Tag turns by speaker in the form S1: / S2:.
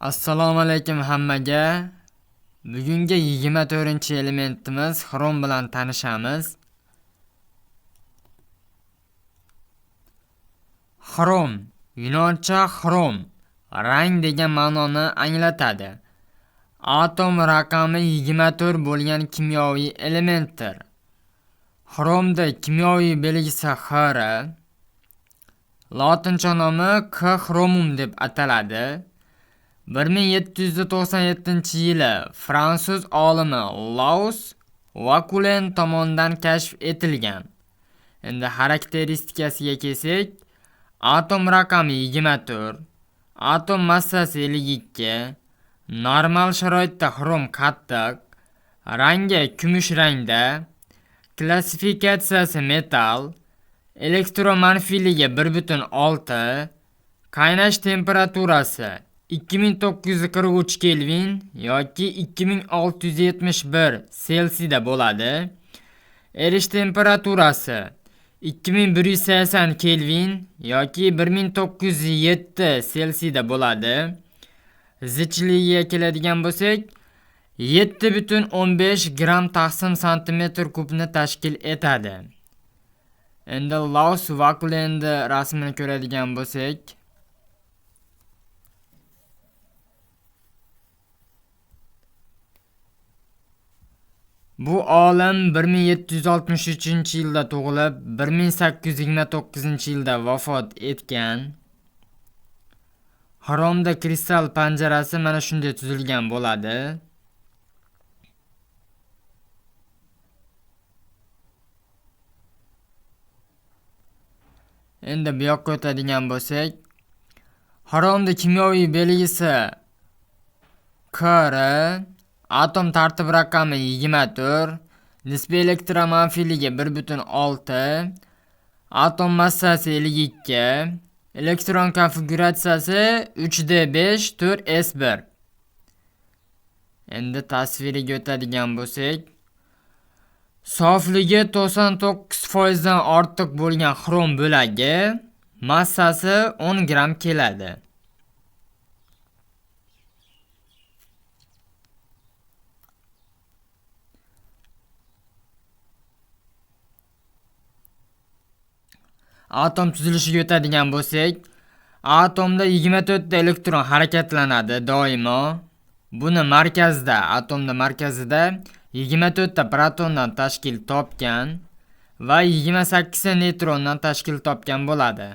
S1: Assalomu alaykum hammaga. Bugungi 24-elementimiz xrom bilan tanishamiz. Xrom, yunoncha xrom, rang degan ma'noni anglatadi. Atom raqami 24 bo'lgan kimyoviy elementdir. Xromda kimyoviy belgisi Xr, lotincha nomi K-xromum deb ataladi. 1797-yili fransuz olimi Laus Vakulen tomonidan kashf etilgan. Endi xarakteristikasiga kelsak, atom raqami 24, atom massasi 52, normal sharoitda xrom qattiq, rangi kumush rangda, klassifikatsiyasi metal, elektromanfiyligi 1.6, qaynash temperaturasi 2943 Kelvin yoki 2671 Selsiyda bo'ladi. Erish temperaturasi 2180 Kelvin yoki 1907 Selsiyda bo'ladi. Zichligiga keladigan bo'lsak, 7.15 gram taqsim santimetr kubni tashkil etadi. Endi Laus Vakulenni rasmini ko'radigan bo'lsak, bu olim 1763-yilda tug'ilib, 1829-yilda vafot etgan. Xromda kristal panjarasi mana shunday tuzilgan bo'ladi. Endi bu yoqqa o'tadigan bo'lsak, xromda kimyoviy belgisi Kr, atom tartib raqami 24, nisbiy elektromanfiyligi 1.6, atom massasi 52, elektron konfiguratsiyasi 3d5 4s1. Endi tasviriga o'tadigan bo'lsak, sofligi 99% dan ortiq bo'lgan xrom bo'lagi massasi 10 gram keladi. Atom tuzilishiga o'tadigan bo'lsak, atomda 24 ta elektron harakatlanadi doimo. Buni markazda, atomda markazida 24 ta protondan tashkil topgan va 28 ta neutrondan tashkil topgan bo'ladi.